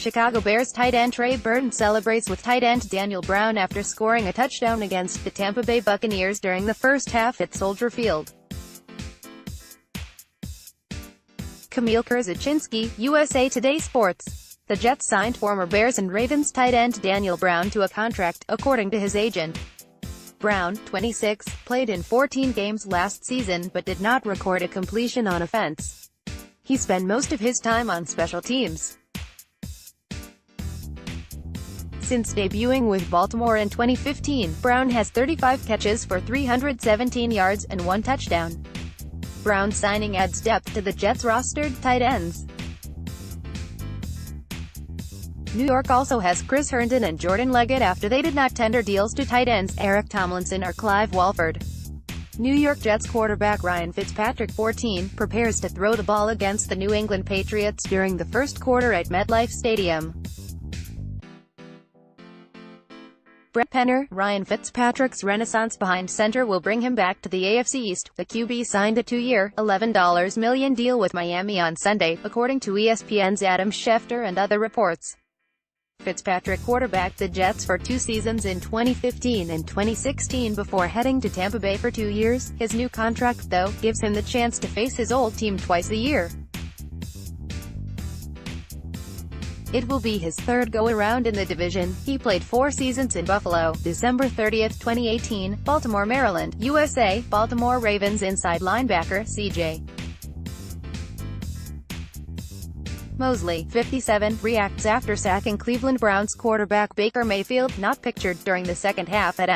Chicago Bears tight end Trey Burton celebrates with tight end Daniel Brown after scoring a touchdown against the Tampa Bay Buccaneers during the first half at Soldier Field. Kamil Kurzaczynski, USA Today Sports. The Jets signed former Bears and Ravens tight end Daniel Brown to a contract, according to his agent. Brown, 26, played in 14 games last season but did not record a completion on offense. He spent most of his time on special teams. Since debuting with Baltimore in 2015, Brown has 35 catches for 317 yards and 1 touchdown. Brown's signing adds depth to the Jets' rostered tight ends. New York also has Chris Herndon and Jordan Leggett after they did not tender deals to tight ends Eric Tomlinson or Clive Walford. New York Jets quarterback Ryan Fitzpatrick, 14, prepares to throw the ball against the New England Patriots during the first quarter at MetLife Stadium. Brett Penner, Ryan Fitzpatrick's renaissance behind center will bring him back to the AFC East. The QB signed a 2-year, $11 million deal with Miami on Sunday, according to ESPN's Adam Schefter and other reports. Fitzpatrick quarterbacked the Jets for 2 seasons in 2015 and 2016 before heading to Tampa Bay for 2 years. His new contract, though, gives him the chance to face his old team twice a year. It will be his third go-around in the division. He played 4 seasons in Buffalo, December 30, 2018, Baltimore, Maryland, USA, Baltimore Ravens inside linebacker, C.J. Mosley, 57, reacts after sacking Cleveland Browns quarterback Baker Mayfield, not pictured during the second half at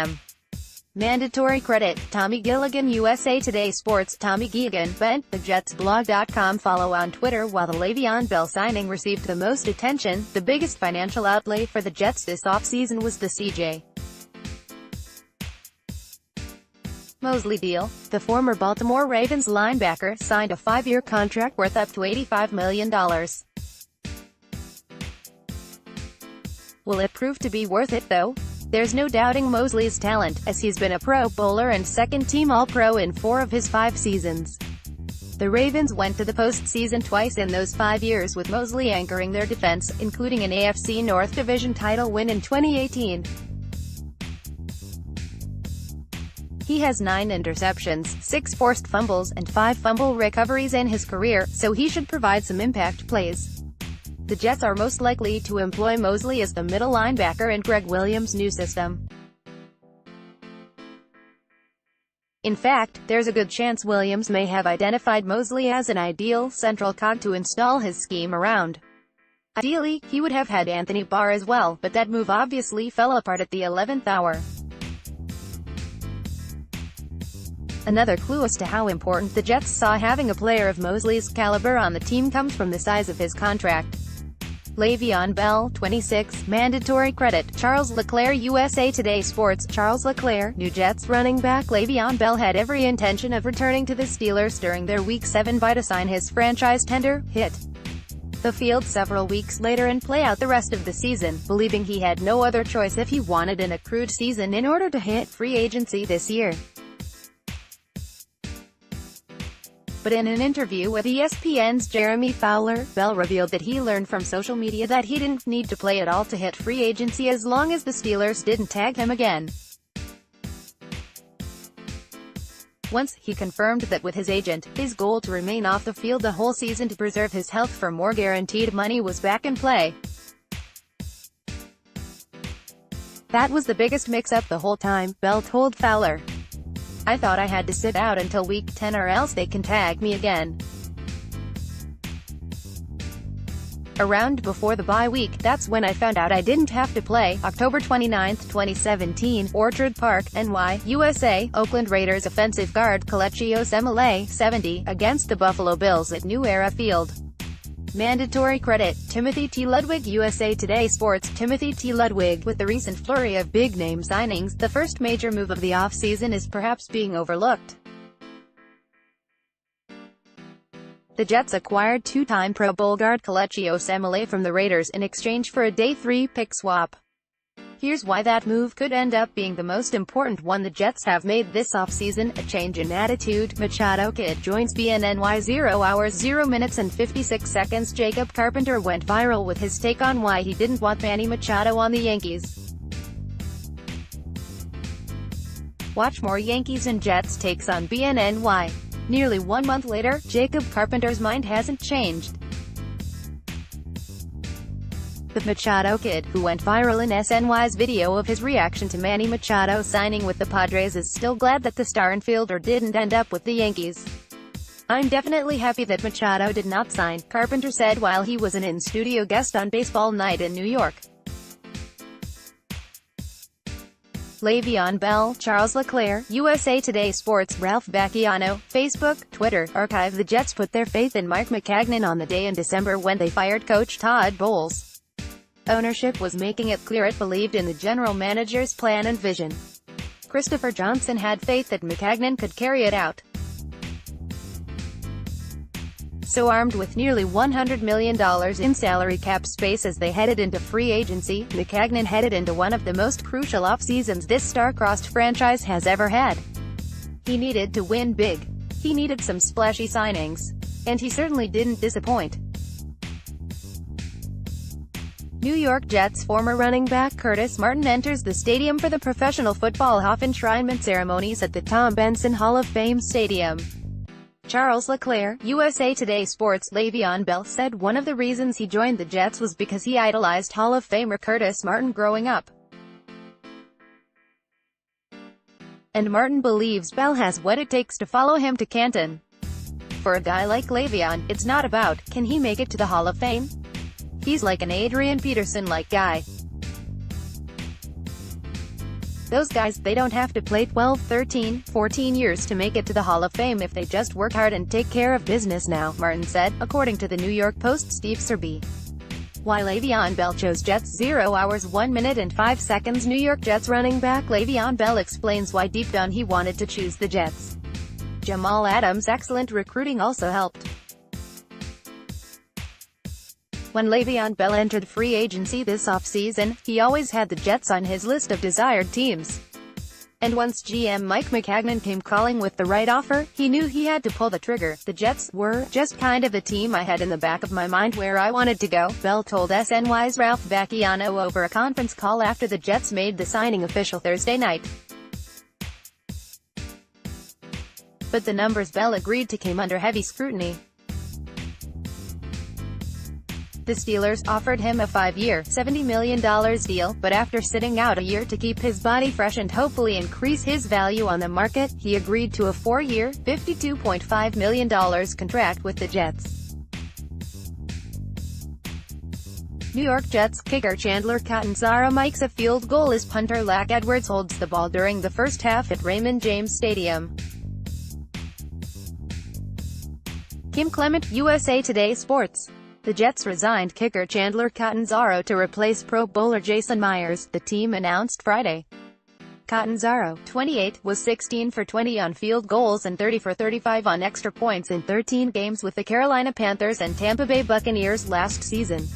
Mandatory credit, Tommy Gilligan, USA Today Sports. Tommy Gilligan, bent, the JetsBlog.com follow on Twitter. While the Le'Veon Bell signing received the most attention, the biggest financial outlay for the Jets this offseason was the C.J. Mosley deal. The former Baltimore Ravens linebacker signed a 5-year contract worth up to $85 million. Will it prove to be worth it, though? There's no doubting Mosley's talent, as he's been a Pro Bowler and second-team All-Pro in 4 of his 5 seasons. The Ravens went to the postseason twice in those 5 years, with Mosley anchoring their defense, including an AFC North Division title win in 2018. He has 9 interceptions, 6 forced fumbles, and 5 fumble recoveries in his career, so he should provide some impact plays. The Jets are most likely to employ Mosley as the middle linebacker in Greg Williams' new system. In fact, there's a good chance Williams may have identified Mosley as an ideal central cog to install his scheme around. Ideally, he would have had Anthony Barr as well, but that move obviously fell apart at the 11th hour. Another clue as to how important the Jets saw having a player of Mosley's caliber on the team comes from the size of his contract. Le'Veon Bell, 26, mandatory credit, Charles Leclerc, USA Today Sports. Charles Leclerc, New Jets running back Le'Veon Bell had every intention of returning to the Steelers during their Week 7 bye to sign his franchise tender, hit the field several weeks later and play out the rest of the season, believing he had no other choice if he wanted an accrued season in order to hit free agency this year. But in an interview with ESPN's Jeremy Fowler, Bell revealed that he learned from social media that he didn't need to play at all to hit free agency as long as the Steelers didn't tag him again. Once, he confirmed that with his agent, his goal to remain off the field the whole season to preserve his health for more guaranteed money was back in play. That was the biggest mix-up the whole time, Bell told Fowler. I thought I had to sit out until week 10 or else they can tag me again. Around before the bye week, that's when I found out I didn't have to play. October 29, 2017, Orchard Park, NY, USA, Oakland Raiders offensive guard Kelechi Osemele, 70, against the Buffalo Bills at New Era Field. Mandatory credit, Timothy T. Ludwig, USA Today Sports. Timothy T. Ludwig. With the recent flurry of big-name signings, the first major move of the offseason is perhaps being overlooked. The Jets acquired 2-time Pro Bowl guard Kelechi Osemele from the Raiders in exchange for a day 3 pick swap. Here's why that move could end up being the most important one the Jets have made this offseason: a change in attitude. Machado Kid joins BNNY 0 hours 0 minutes and 56 seconds. Jacob Carpenter went viral with his take on why he didn't want Manny Machado on the Yankees. Watch more Yankees and Jets takes on BNNY. Nearly 1 month later, Jacob Carpenter's mind hasn't changed. The Machado Kid, who went viral in SNY's video of his reaction to Manny Machado signing with the Padres, is still glad that the star infielder didn't end up with the Yankees. "I'm definitely happy that Machado did not sign," Carpenter said while he was an in-studio guest on Baseball Night in New York. Le'Veon Bell, Charles Leclerc, USA Today Sports, Ralph Vacchiano, Facebook, Twitter, Archive. The Jets put their faith in Mike Maccagnan on the day in December when they fired coach Todd Bowles. Ownership was making it clear it believed in the general manager's plan and vision. Christopher Johnson had faith that Maccagnan could carry it out. So armed with nearly $100 million in salary cap space as they headed into free agency, Maccagnan headed into one of the most crucial off-seasons this star-crossed franchise has ever had. He needed to win big. He needed some splashy signings. And he certainly didn't disappoint. New York Jets former running back Curtis Martin enters the stadium for the Professional Football Hall of Enshrinement ceremonies at the Tom Benson Hall of Fame Stadium. Charles Leclerc, USA Today Sports. Le'Veon Bell said one of the reasons he joined the Jets was because he idolized Hall of Famer Curtis Martin growing up. And Martin believes Bell has what it takes to follow him to Canton. For a guy like Le'Veon, it's not about, can he make it to the Hall of Fame? He's like an Adrian Peterson-like guy. Those guys, they don't have to play 12, 13, 14 years to make it to the Hall of Fame if they just work hard and take care of business now, Martin said, according to the New York Post's Steve Serby. Why Le'Veon Bell chose Jets. 0 hours 1 minute and 5 seconds. New York Jets running back Le'Veon Bell explains why deep down he wanted to choose the Jets. Jamal Adams' excellent recruiting also helped. When Le'Veon Bell entered free agency this offseason, he always had the Jets on his list of desired teams. And once GM Mike Maccagnan came calling with the right offer, he knew he had to pull the trigger. "The Jets were just kind of the team I had in the back of my mind where I wanted to go," Bell told SNY's Ralph Vacchiano over a conference call after the Jets made the signing official Thursday night. But the numbers Bell agreed to came under heavy scrutiny. The Steelers offered him a 5-year, $70 million deal, but after sitting out a year to keep his body fresh and hopefully increase his value on the market, he agreed to a 4-year, $52.5 million contract with the Jets. New York Jets kicker Chandler Catanzaro makes a field goal as punter Lack Edwards holds the ball during the first half at Raymond James Stadium. Kim Clement, USA Today Sports. The Jets resigned kicker Chandler Catanzaro to replace Pro Bowler Jason Myers, the team announced Friday. Catanzaro, 28, was 16 for 20 on field goals and 30 for 35 on extra points in 13 games with the Carolina Panthers and Tampa Bay Buccaneers last season.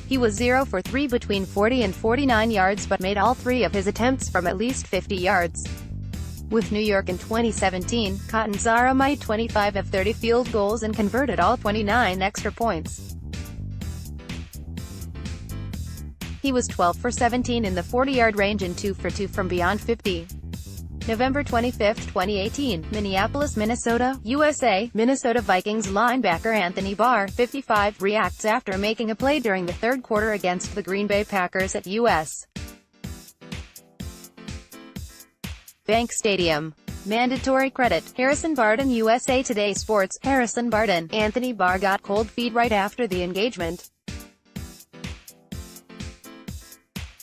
He was 0 for 3 between 40 and 49 yards but made all 3 of his attempts from at least 50 yards. With New York in 2017, Catanzaro made 25 of 30 field goals and converted all 29 extra points. He was 12 for 17 in the 40-yard range and 2 for 2 from beyond 50. November 25, 2018, Minneapolis, Minnesota, USA. Minnesota Vikings linebacker Anthony Barr, 55, reacts after making a play during the third quarter against the Green Bay Packers at U.S. Bank Stadium. Mandatory credit. Harrison Barden, USA Today Sports. Harrison Barden, Anthony Barr got cold feet right after the engagement.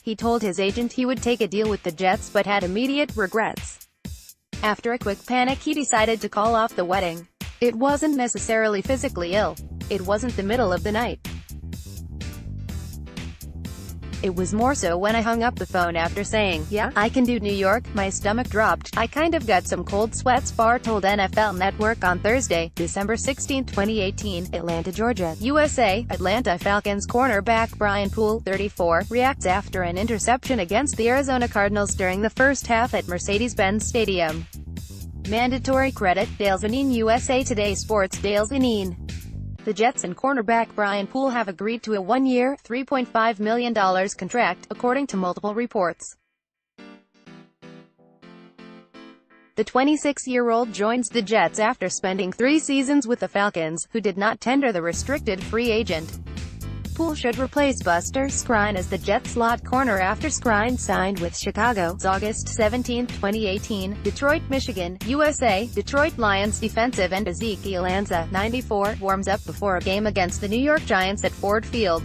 He told his agent he would take a deal with the Jets but had immediate regrets. After a quick panic he decided to call off the wedding. It wasn't necessarily physically ill. It wasn't the middle of the night. It was more so when I hung up the phone after saying, "Yeah, I can do New York," my stomach dropped. I kind of got some cold sweats, Barr told NFL Network on Thursday, December 16, 2018, Atlanta, Georgia, USA. Atlanta Falcons cornerback Brian Poole, 34, reacts after an interception against the Arizona Cardinals during the first half at Mercedes-Benz Stadium. Mandatory credit, Dale Zanine, USA Today Sports. Dale Zanine. The Jets and cornerback Brian Poole have agreed to a one-year, $3.5 million contract, according to multiple reports. The 26-year-old joins the Jets after spending 3 seasons with the Falcons, who did not tender the restricted free agent. Poole should replace Buster Skrine as the Jets slot corner after Skrine signed with Chicago's August 17, 2018. Detroit, Michigan, USA. Detroit Lions defensive end Ezekiel Ansah, 94, warms up before a game against the New York Giants at Ford Field.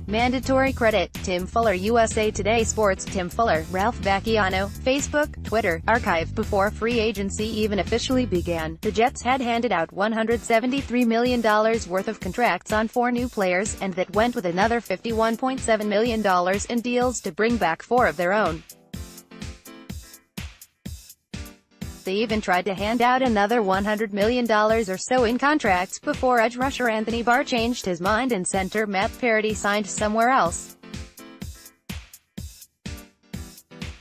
Mandatory credit, Tim Fuller, USA Today Sports. Tim Fuller, Ralph Vacchiano, Facebook, Twitter, archive. Before free agency even officially began, the Jets had handed out $173 million worth of contracts on 4 new players, and that went with another $51.7 million in deals to bring back 4 of their own. They even tried to hand out another $100 million or so in contracts before edge rusher Anthony Barr changed his mind and center Matt Paradis signed somewhere else.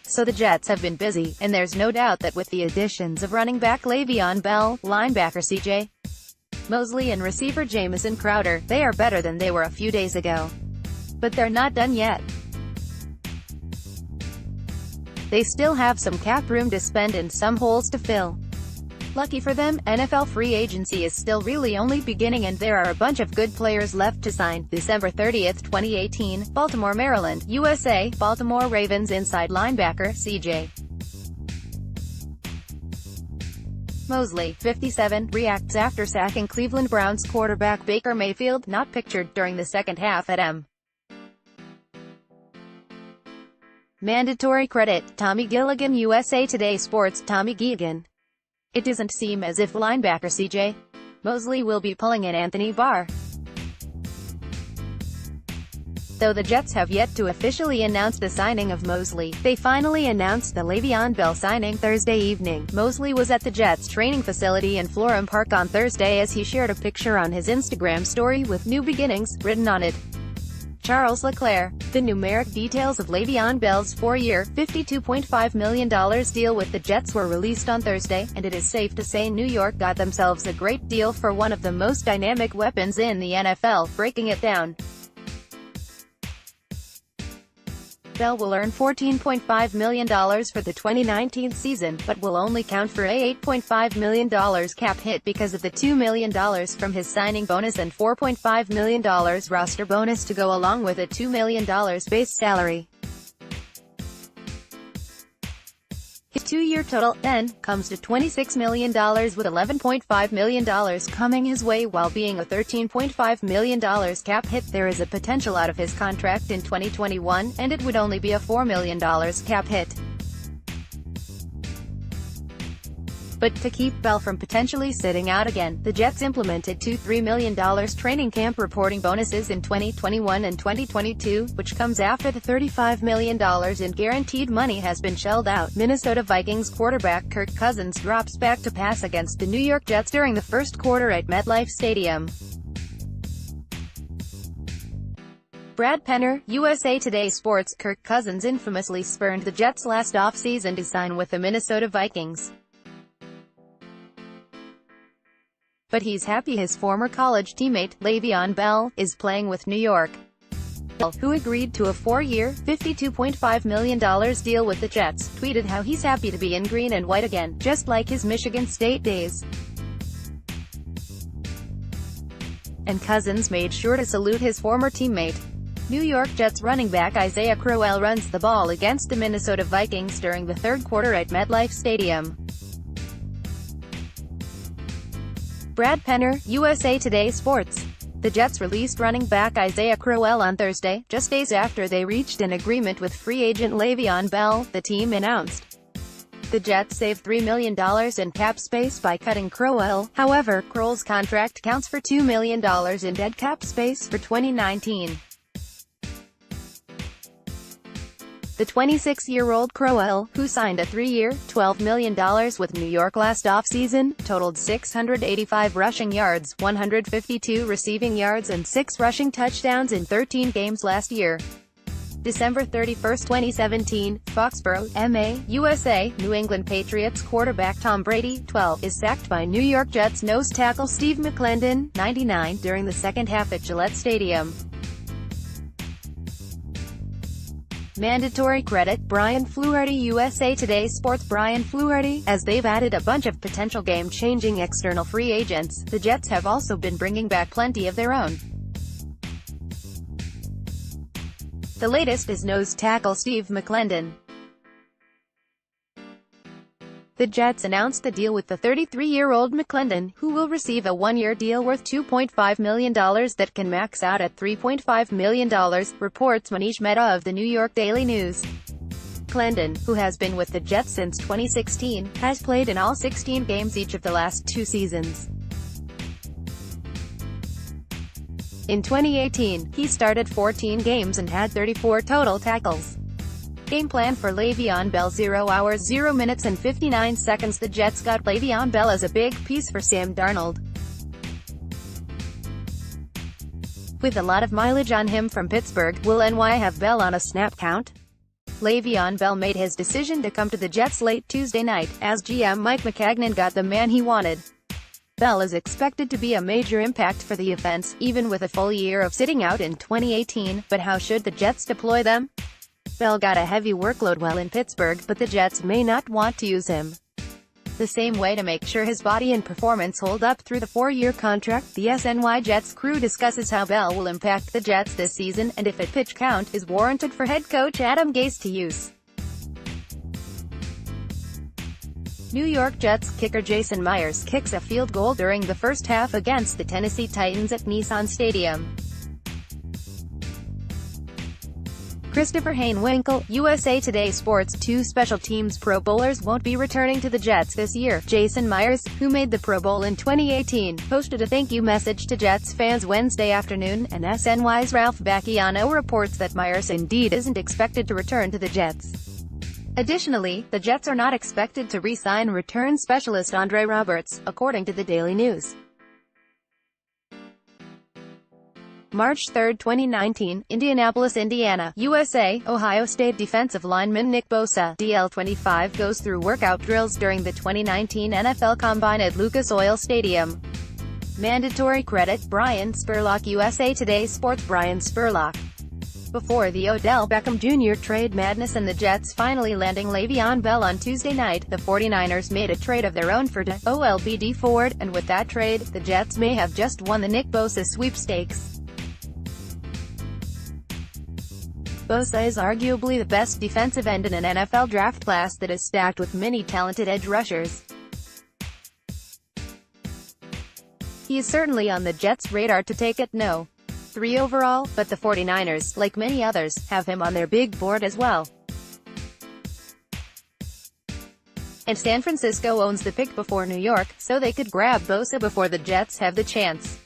So the Jets have been busy, and there's no doubt that with the additions of running back Le'Veon Bell, linebacker C.J. Mosley and receiver Jamison Crowder, they are better than they were a few days ago. But they're not done yet. They still have some cap room to spend and some holes to fill. Lucky for them, NFL free agency is still really only beginning and there are a bunch of good players left to sign. December 30, 2018, Baltimore, Maryland, USA. Baltimore Ravens inside linebacker C.J. Mosley, 57, reacts after sacking Cleveland Browns quarterback Baker Mayfield, not pictured during the second half at M. Mandatory credit, Tommy Gilligan, USA Today Sports. Tommy Gilligan. It doesn't seem as if linebacker C.J. Mosley will be pulling in Anthony Barr. Though the Jets have yet to officially announce the signing of Mosley, they finally announced the Le'Veon Bell signing Thursday evening. Mosley was at the Jets training facility in Florham Park on Thursday as he shared a picture on his Instagram story with "New Beginnings" written on it. Charles Leclerc. The numeric details of Le'Veon Bell's 4-year, $52.5 million deal with the Jets were released on Thursday, and it is safe to say New York got themselves a great deal for one of the most dynamic weapons in the NFL. Breaking it down, Bell will earn $14.5 million for the 2019 season, but will only count for a $8.5 million cap hit because of the $2 million from his signing bonus and $4.5 million roster bonus to go along with a $2 million base salary. His 2-year total, then, comes to $26 million with $11.5 million coming his way while being a $13.5 million cap hit. There is a potential out of his contract in 2021, and it would only be a $4 million cap hit. But to keep Bell from potentially sitting out again, the Jets implemented 2 $3 million training camp reporting bonuses in 2021 and 2022, which comes after the $35 million in guaranteed money has been shelled out. Minnesota Vikings quarterback Kirk Cousins drops back to pass against the New York Jets during the first quarter at MetLife Stadium. Brad Penner, USA Today Sports. Kirk Cousins infamously spurned the Jets last offseason to sign with the Minnesota Vikings. But he's happy his former college teammate, Le'Veon Bell, is playing with New York. Bell, who agreed to a 4-year, $52.5 million deal with the Jets, tweeted how he's happy to be in green and white again, just like his Michigan State days. And Cousins made sure to salute his former teammate. New York Jets running back Isaiah Crowell runs the ball against the Minnesota Vikings during the third quarter at MetLife Stadium. Brad Penner, USA Today Sports. The Jets released running back Isaiah Crowell on Thursday, just days after they reached an agreement with free agent Le'Veon Bell, the team announced. The Jets save $3 million in cap space by cutting Crowell. However, Crowell's contract counts for $2 million in dead cap space for 2019. The 26-year-old Crowell, who signed a 3-year, $12 million with New York last offseason, totaled 685 rushing yards, 152 receiving yards and 6 rushing touchdowns in 13 games last year. December 31, 2017, Foxborough, MA, USA, New England Patriots quarterback Tom Brady, 12, is sacked by New York Jets nose tackle Steve McClendon, 99, during the second half at Gillette Stadium. Mandatory credit, Brian Fluharty. USA Today Sports. Brian Fluharty. As they've added a bunch of potential game-changing external free agents, the Jets have also been bringing back plenty of their own. The latest is nose tackle Steve McClendon. The Jets announced the deal with the 33-year-old McClendon, who will receive a 1-year deal worth $2.5 million that can max out at $3.5 million, reports Manish Mehta of the New York Daily News. McClendon, who has been with the Jets since 2016, has played in all 16 games each of the last 2 seasons. In 2018, he started 14 games and had 34 total tackles. Game plan for Le'Veon Bell: 0 hours 0 minutes and 59 seconds. The Jets got Le'Veon Bell as a big piece for Sam Darnold. With a lot of mileage on him from Pittsburgh, will NY have Bell on a snap count? Le'Veon Bell made his decision to come to the Jets late Tuesday night, as GM Mike Maccagnan got the man he wanted. Bell is expected to be a major impact for the offense, even with a full year of sitting out in 2018, but how should the Jets deploy them? Bell got a heavy workload while in Pittsburgh, but the Jets may not want to use him the same way to make sure his body and performance hold up through the 4-year contract. The SNY Jets crew discusses how Bell will impact the Jets this season, and if a pitch count is warranted for head coach Adam Gase to use. New York Jets kicker Jason Myers kicks a field goal during the first half against the Tennessee Titans at Nissan Stadium. Christopher Hayne-Winkle. USA Today Sports. 2 special teams Pro Bowlers won't be returning to the Jets this year. Jason Myers, who made the Pro Bowl in 2018, posted a thank you message to Jets fans Wednesday afternoon, and SNY's Ralph Bacchiano reports that Myers indeed isn't expected to return to the Jets. Additionally, the Jets are not expected to re-sign return specialist Andre Roberts, according to the Daily News. March 3, 2019, Indianapolis, Indiana, USA. Ohio State defensive lineman Nick Bosa, DL25, goes through workout drills during the 2019 NFL Combine at Lucas Oil Stadium. Mandatory credit, Brian Spurlock. USA Today Sports. Brian Spurlock. Before the Odell Beckham Jr. trade madness and the Jets finally landing Le'Veon Bell on Tuesday night, the 49ers made a trade of their own for Dee Ford, and with that trade, the Jets may have just won the Nick Bosa sweepstakes. Bosa is arguably the best defensive end in an NFL draft class that is stacked with many talented edge rushers. He is certainly on the Jets' radar to take at No. 3 overall, but the 49ers, like many others, have him on their big board as well. And San Francisco owns the pick before New York, so they could grab Bosa before the Jets have the chance.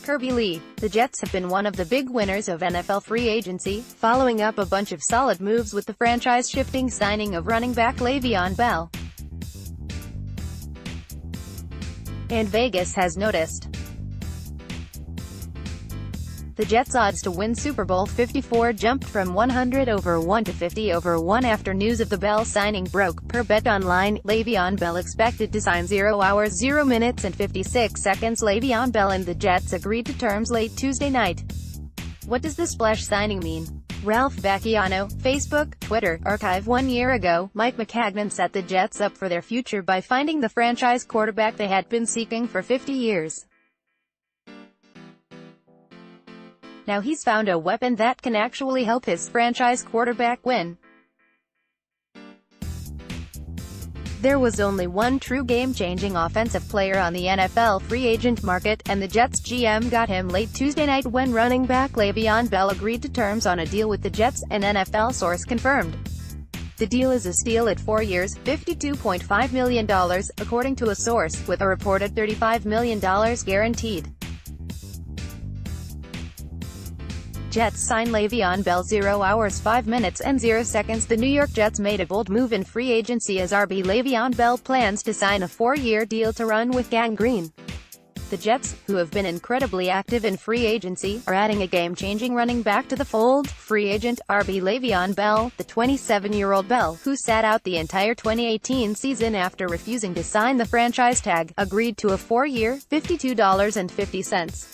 Kirby Lee. The Jets have been one of the big winners of NFL free agency, following up a bunch of solid moves with the franchise-shifting signing of running back Le'Veon Bell. And Vegas has noticed. The Jets' odds to win Super Bowl 54 jumped from 100/1 to 50/1 after news of the Bell signing broke, per BetOnline. Le'Veon Bell expected to sign 0 hours 0 minutes and 56 seconds. Le'Veon Bell and the Jets agreed to terms late Tuesday night. What does the splash signing mean? Ralph Bacchiano, Facebook, Twitter, archive. 1 year ago, Mike Maccagnan set the Jets up for their future by finding the franchise quarterback they had been seeking for 50 years. Now he's found a weapon that can actually help his franchise quarterback win. There was only one true game-changing offensive player on the NFL free agent market, and the Jets GM got him late Tuesday night when running back Le'Veon Bell agreed to terms on a deal with the Jets, an NFL source confirmed. The deal is a steal at 4 years, $52.5 million, according to a source, with a reported $35 million guaranteed. Jets sign Le'Veon Bell 0 hours 5 minutes and 0 seconds. The New York Jets made a bold move in free agency as RB Le'Veon Bell plans to sign a 4-year deal to run with Gang Green. The Jets, who have been incredibly active in free agency, are adding a game-changing running back to the fold. Free agent RB Le'Veon Bell, the 27-year-old Bell, who sat out the entire 2018 season after refusing to sign the franchise tag, agreed to a 4-year, $52.50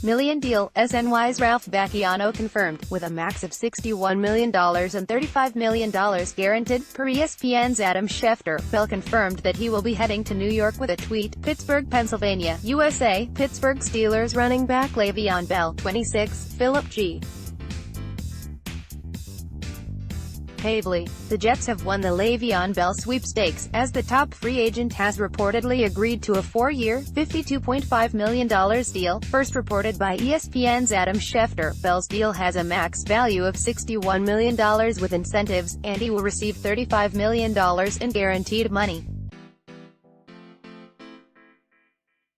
million deal, SNY's Ralph Vacchiano confirmed, with a max of $61 million and $35 million guaranteed. Per ESPN's Adam Schefter, Bell confirmed that he will be heading to New York with a tweet. Pittsburgh, Pennsylvania, USA. Pittsburgh Steelers running back Le'Veon Bell, 26, Philip G. Pavley. The Jets have won the Le'Veon Bell sweepstakes, as the top free agent has reportedly agreed to a 4-year, $52.5 million deal. First reported by ESPN's Adam Schefter, Bell's deal has a max value of $61 million with incentives, and he will receive $35 million in guaranteed money.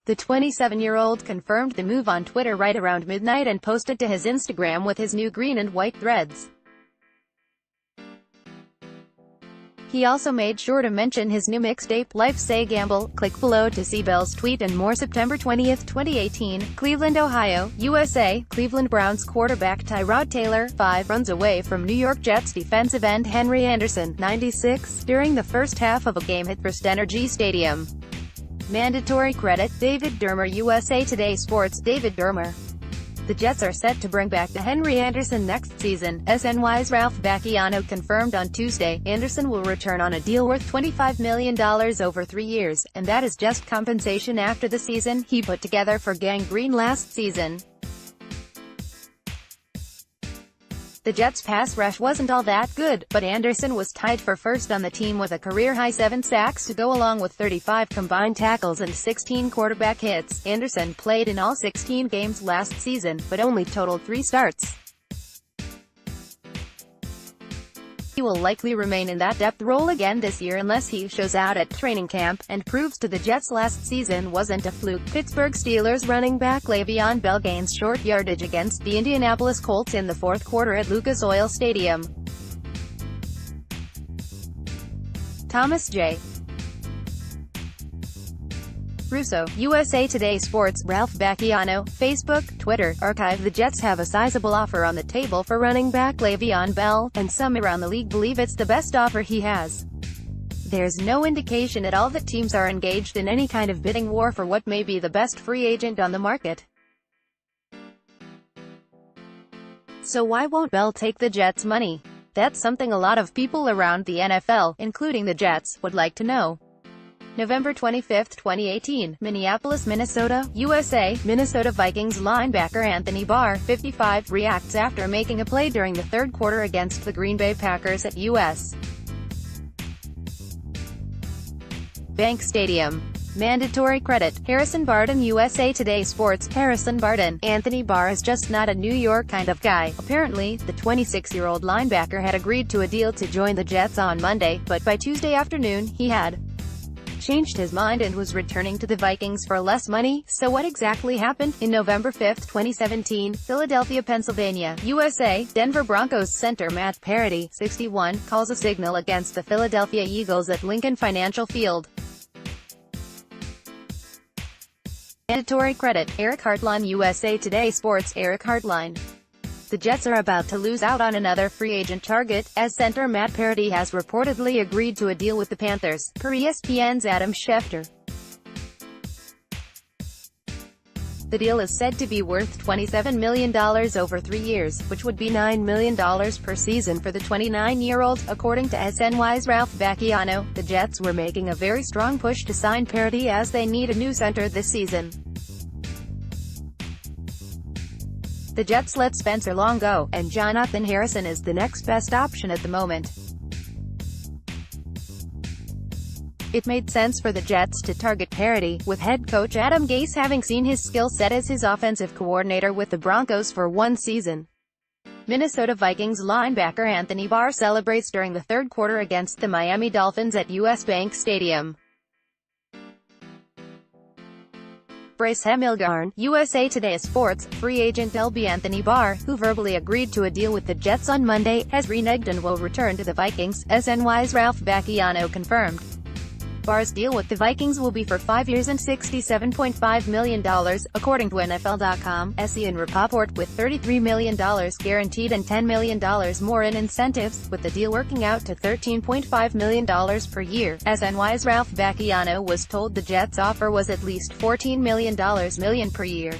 The 27-year-old confirmed the move on Twitter right around midnight and posted to his Instagram with his new green and white threads. He also made sure to mention his new mixtape, Life Say Gamble. Click below to see Bell's tweet and more. September 20, 2018, Cleveland, Ohio, USA. Cleveland Browns quarterback Tyrod Taylor, 5, runs away from New York Jets defensive end Henry Anderson, 96, during the first half of a game at FirstEnergy Stadium. Mandatory credit, David Dermer. USA Today Sports. David Dermer. The Jets are set to bring back Henry Anderson next season. SNY's Ralph Vacchiano confirmed on Tuesday, Anderson will return on a deal worth $25 million over 3 years, and that is just compensation after the season he put together for Gang Green last season. The Jets' pass rush wasn't all that good, but Anderson was tied for first on the team with a career-high 7 sacks to go along with 35 combined tackles and 16 quarterback hits. Anderson played in all 16 games last season, but only totaled 3 starts. He will likely remain in that depth role again this year unless he shows out at training camp, and proves to the Jets last season wasn't a fluke. Pittsburgh Steelers running back Le'Veon Bell gains short yardage against the Indianapolis Colts in the fourth quarter at Lucas Oil Stadium. Thomas J. Russo, USA Today Sports. Ralph Vacchiano, Facebook, Twitter, Archive. The Jets have a sizable offer on the table for running back Le'Veon Bell, and some around the league believe it's the best offer he has. There's no indication at all that teams are engaged in any kind of bidding war for what may be the best free agent on the market. So why won't Bell take the Jets' money? That's something a lot of people around the NFL, including the Jets, would like to know. November 25, 2018, Minneapolis, Minnesota, USA. Minnesota Vikings linebacker Anthony Barr, 55, reacts after making a play during the third quarter against the Green Bay Packers at U.S. Bank Stadium. Mandatory credit, Harrison Barden. USA Today Sports. Harrison Barden. Anthony Barr is just not a New York kind of guy. Apparently, the 26-year-old linebacker had agreed to a deal to join the Jets on Monday, but by Tuesday afternoon, he had changed his mind and was returning to the Vikings for less money. So what exactly happened? In November 5, 2017, Philadelphia, Pennsylvania, USA, Denver Broncos center Matt Paradis, 61, calls a signal against the Philadelphia Eagles at Lincoln Financial Field. Mandatory credit, Eric Hartline. USA Today Sports. Eric Hartline. The Jets are about to lose out on another free agent target, as center Matt Paradis has reportedly agreed to a deal with the Panthers, per ESPN's Adam Schefter. The deal is said to be worth $27 million over 3 years, which would be $9 million per season for the 29-year-old, according to SNY's Ralph Vacchiano. The Jets were making a very strong push to sign Paradis as they need a new center this season. The Jets let Spencer Long go, and Jonathan Harrison is the next best option at the moment. It made sense for the Jets to target Paradis, with head coach Adam Gase having seen his skill set as his offensive coordinator with the Broncos for 1 season. Minnesota Vikings linebacker Anthony Barr celebrates during the third quarter against the Miami Dolphins at US Bank Stadium. Bryce Hemmelgarn, USA Today Sports. Free agent LB Anthony Barr, who verbally agreed to a deal with the Jets on Monday, has reneged and will return to the Vikings, SNY's Ralph Vacchiano confirmed. Barr's deal with the Vikings will be for 5 years and $67.5 million, according to NFL.com. Ian Rapoport, with $33 million guaranteed and $10 million more in incentives, with the deal working out to $13.5 million per year. SNY's Ralph Vacchiano was told the Jets' offer was at least $14 million per year.